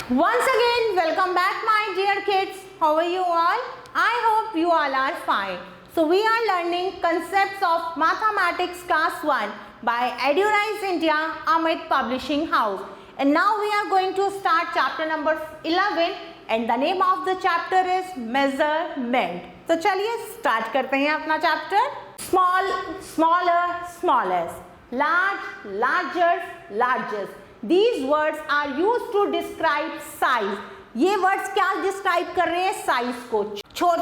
Once again, welcome back my dear kids. How are you all? I hope you all are fine. So we are learning concepts of mathematics class 1 by EduRise India, Amit Publishing House. And now we are going to start chapter number 11 and the name of the chapter is measurement. तो चलिए start करते हैं अपना chapter. Small, smaller, smallest. Large, larger, largest. These words are used to describe size. ये words क्या describe कर रहे हैं? size को.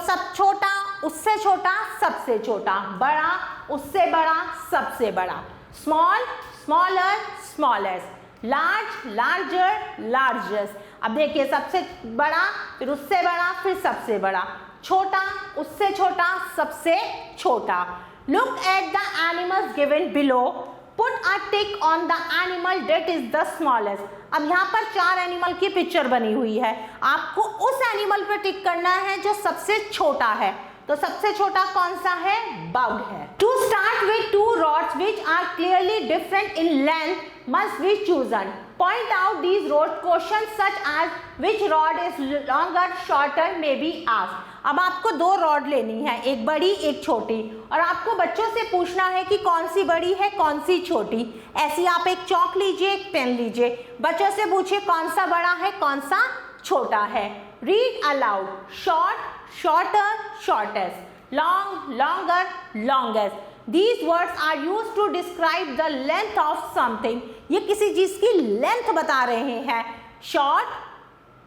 सब छोटा, उससे छोटा, सबसे छोटा. बड़ा, उससे बड़ा, सबसे बड़ा. Small, smaller, smallest. Large, larger, largest. अब देखिए सबसे बड़ा, फिर उससे बड़ा, फिर सबसे बड़ा. छोटा, उससे छोटा, सबसे छोटा. Look at the animals given below. Put a tick on the animal that is the smallest. अब यहाँ पर 4 एनिमल की पिक्चर बनी हुई है. आपको उस एनिमल पर टिक करना है जो सबसे छोटा है. तो सबसे छोटा कौन सा है? बग है. To start with 2 rods which are clearly different in length must be chosen. Point out these rods. Questions such as which rod is longer, shorter may be asked. अब आपको 2 रॉड लेनी है, एक बड़ी एक छोटी, और आपको बच्चों से पूछना है कि कौन सी बड़ी है कौन सी छोटी. ऐसी आप एक चौक लीजिए, एक पेन लीजिए, बच्चों से पूछिए कौन सा बड़ा है कौन सा छोटा है. Read aloud. Short, shorter, shortest. Long, longer, longest. These words are used to describe the length of something. ये किसी चीज की लेंथ बता रहे हैं. Short,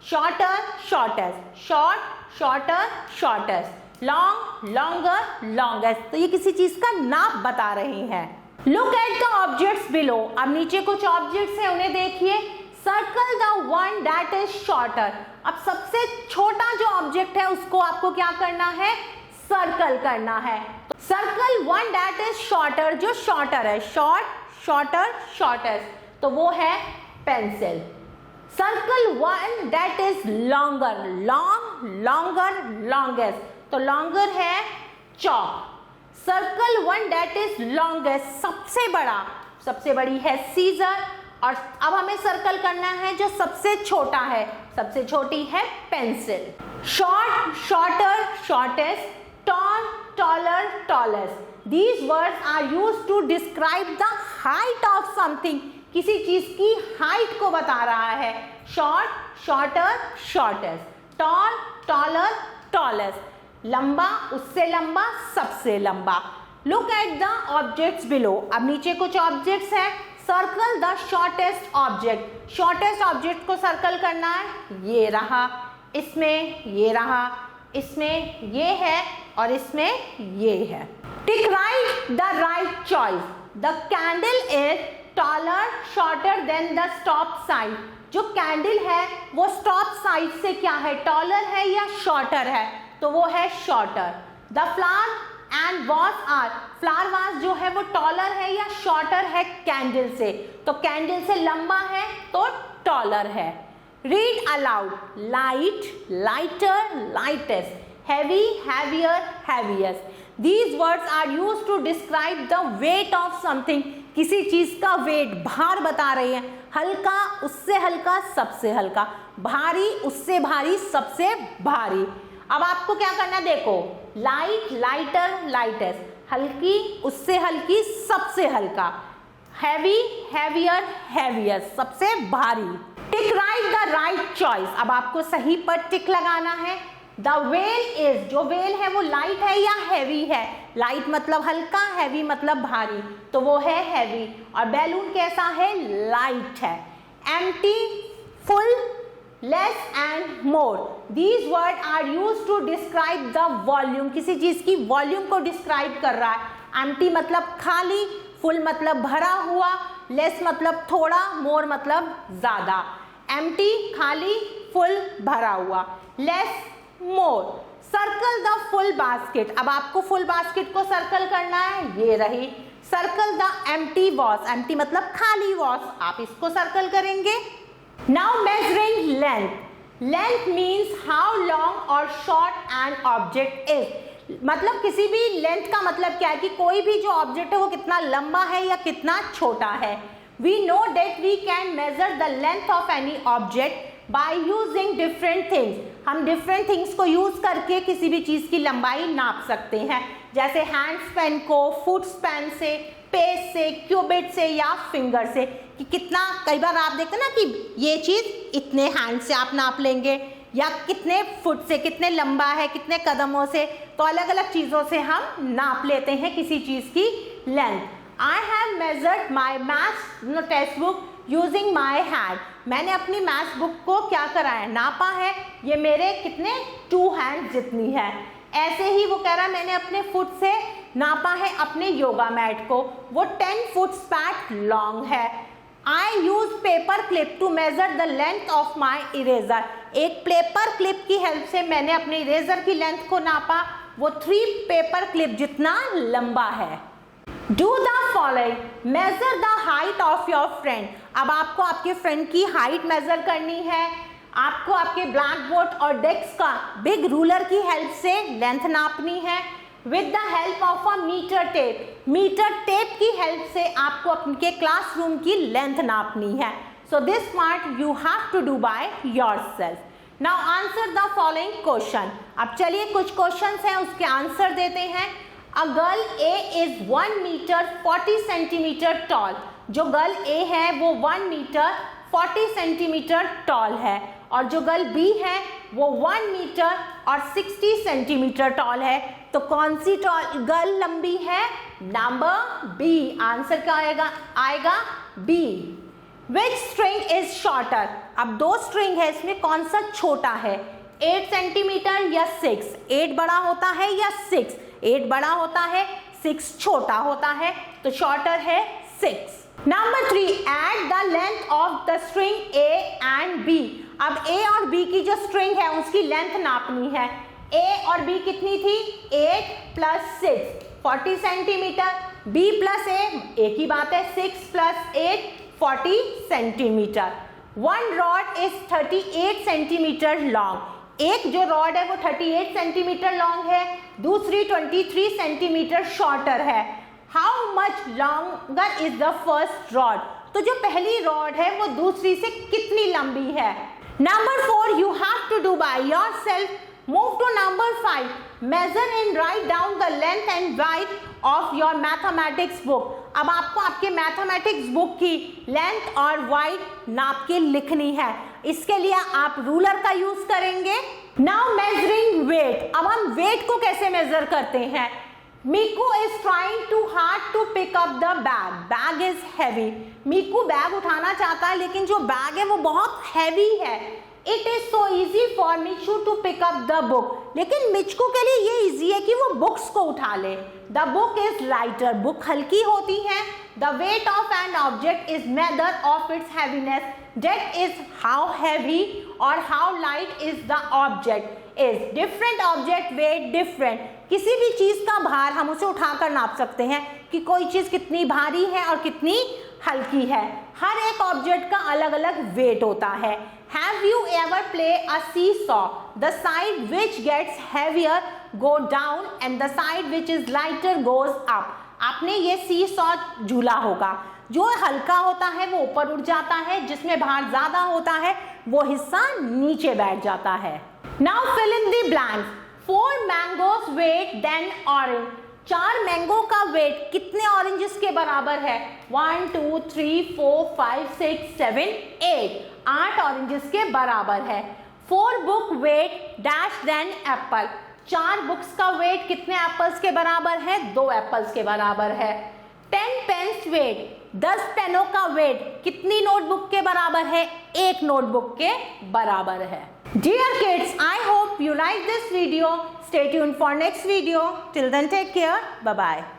shorter, shortest. Short, shorter, shortest. Long, longer, longest. तो ये किसी चीज का नाप बता रहे हैं. Look at the objects below. अब नीचे कुछ ऑब्जेक्ट्स हैं, उन्हें देखिए. Circle the one that is shorter. अब सबसे छोटा जो ऑब्जेक्ट है उसको आपको क्या करना है? सर्कल करना है. Circle one that is shorter. जो शॉर्टर है, शॉर्ट, शॉर्टर, शॉर्टेस्ट, तो वो है pencil. Circle one that is longer. Long, longer, longest, तो लॉन्गर है chalk. Circle one that is longest, सबसे बड़ा, सबसे बड़ी है सीजर. और अब हमें सर्कल करना है जो सबसे छोटा है, सबसे छोटी है pencil. Short, shorter, shortest. Tall, taller, tallest. These words are used to describe the height of something. किसी चीज की हाइट को बता रहा है. Short, shorter, shortest. Tall, taller, tallest. लंबा, उससे लंबा, सबसे लंबा. Look at the objects below. अब नीचे कुछ ऑब्जेक्ट्स हैं. Circle the shortest object. Shortest object को सर्कल करना है. ये रहा, इसमें ये रहा, इसमें ये है और इसमें ये है. टिक right the right choice. The candle is taller, shorter than the stop side. जो कैंडल है वो स्टॉप साइड से क्या है? टॉलर है या शॉर्टर है? तो वो है shorter. The flower and vase are. Flower vase जो है वो टॉलर है या शॉर्टर है कैंडल से? तो कैंडल से लंबा है तो टॉलर है. Read aloud. Light, lighter, lightest. heavy, heavier, heaviest. These words are used to describe the weight of something. किसी चीज का वेट, भार बता रहे हैं. हल्का, उससे हल्का, सबसे हल्का. भारी, उससे भारी, सबसे भारी. अब आपको क्या करना, देखो. Light, lighter, lightest. हल्की, उससे हल्की, सबसे हल्का. हैवी, हैवियर, हैवीएस्ट, सबसे भारी. टिक राइट द राइट चॉइस. अब आपको सही पर टिक लगाना है. The well is. जो वेल है वो लाइट है या हैवी है? लाइट मतलब हल्का, हैवी मतलब भारी, तो वो है हैवी. और बैलून कैसा है? लाइट है. Empty, full, less and more. These word are used to describe the volume. किसी चीज की वॉल्यूम को डिस्क्राइब कर रहा है. एम्प्टी मतलब खाली, फुल मतलब भरा हुआ, लेस मतलब थोड़ा, मोर मतलब ज्यादा. एम्प्टी खाली, फुल भरा हुआ, less more. Circle the full basket. अब आपको फुल बास्केट को सर्कल करना है. ये रही. Circle the empty vase. Empty मतलब खाली वॉस, आप इसको सर्कल करेंगे. Now measuring length. Length means how long और शॉर्ट एन ऑब्जेक्ट इज. मतलब किसी भी लेंथ का मतलब क्या है कि कोई भी जो ऑब्जेक्ट है वो कितना लंबा है या कितना छोटा है. We know that we can measure the length of any object by using different things. हम डिफरेंट थिंग्स को यूज करके किसी भी चीज की लंबाई नाप सकते हैं, जैसे हैंड स्पैन को फुट स्पैन से, पेज से, क्यूबिट से या फिंगर से, कि कितना, कई बार आप देखते हैं ना कि ये चीज इतने हैंड से आप नाप लेंगे या कितने फुट से, कितने लंबा है, कितने कदमों से, तो अलग अलग चीजों से हम नाप लेते हैं किसी चीज की length. I have measured my maths text book using my hand. मैंने अपनी मैथ्स बुक को क्या करा है, नापा है, ये मेरे कितने 2 हैंड जितनी है। ऐसे ही वो कह रहा है मैंने अपने फुट से नापा है अपने योगा मैट को, वो 10 फुट स्पैट लॉन्ग है। I use paper clip to measure the length of my eraser. एक पेपर क्लिप की हेल्प से मैंने अपने इरेजर की लेंथ को नापा, वो 3 पेपर क्लिप जितना लंबा है। Do the following, measure the height of your friend. अब आपको आपके फ्रेंड की हाइट मेजर करनी है, आपको आपके ब्लैक बोर्ड और डेस्क का बिग रूलर की हेल्प से लेंथ नापनी है with the help of a metre tape. Metre tape की हेल्प से आपको अपने क्लासरूम की लेंथ नापनी है। So this part you have to do by yourself. Now answer the following question. अब चलिए कुछ क्वेश्चंस हैं उसके आंसर देते हैं। A girl A is 1 metre 40 centimetre tall. जो गर्ल ए है वो 1 मीटर 40 सेंटीमीटर टॉल है, और जो गर्ल बी है वो 1 मीटर और 60 सेंटीमीटर टॉल है। तो कौन सी गर्ल लंबी है? Number B. आंसर क्या आएगा B. Which string is shorter. अब 2 स्ट्रिंग है, इसमें कौन सा छोटा है, 8 सेंटीमीटर या 6? 8 बड़ा होता है या 6? 8 बड़ा होता है, 6 छोटा होता है, तो शॉर्टर है 6। Number 3, add the length of the string A and B. अब ए और बी की जो स्ट्रिंग है उसकी लेंथ नापनी है। ए और बी कितनी थी? 8 + 6 40 सेंटीमीटर, बी प्लस ए एक ही बात है, 6 + 8 40 centimetre. 1 rod is 38 centimetre long. एक जो रॉड है वो 38 सेंटीमीटर लॉन्ग है, दूसरी 23 सेंटीमीटर शॉर्टर है। How much longer is the first rod. तो जो पहली रॉड है वो दूसरी से कितनी लंबी है? Number 4, you have to do by yourself. Move to number 5, measure and write down the length and wide of your mathematics book. अब आपको आपके मैथमेटिक्स बुक की लेंथ और वाइड नाप के लिखनी है। इसके लिए आप रूलर का यूज करेंगे। Now measuring weight. अब हम वेट को कैसे मेजर करते हैं? Miku is trying to hard to pick up the bag. Bag is heavy. Miku bag उठाना चाहता है लेकिन जो बैग है वो बहुत हैवी है। It is so easy for Michu to pick up the book. लेकिन मिचकू के लिए ये इजी है कि वो बुक्स को उठा ले। The book is lighter. Book हल्की होती है। The weight of an object is measure of its heaviness. That is how heavy और how light is the object is. Different object weight different. किसी भी चीज का भार हम उसे उठाकर नाप सकते हैं कि कोई चीज कितनी भारी है और कितनी हल्की है। हर एक ऑब्जेक्ट का अलग अलग वेट होता है। Have you ever played a seesaw? The side which gets heavier go down and the side which is lighter goes up. आपने ये seesaw झूला होगा। जो हल्का होता है वो ऊपर उठ जाता है, जिसमें भार ज्यादा होता है वो हिस्सा नीचे बैठ जाता है। Now fill in the blanks. 4 mangoes weight 10 orange. 4 mango का वेट कितने ऑरेंजेस के बराबर है? 1 2 3 4 5 6 7 8। 8 ऑरेंजेस के बराबर है। 4 book weight dash than apple. 4 books का वेट कितने एप्पल्स के बराबर है? 2 एप्पल्स के बराबर है। 10 पेन्स वेट। 10 पेनों का वेट कितनी नोटबुक के बराबर है? 1 नोटबुक के बराबर है। Dear kids, I hope you like this video. Stay tuned for next video. Till then, take care. Bye-bye.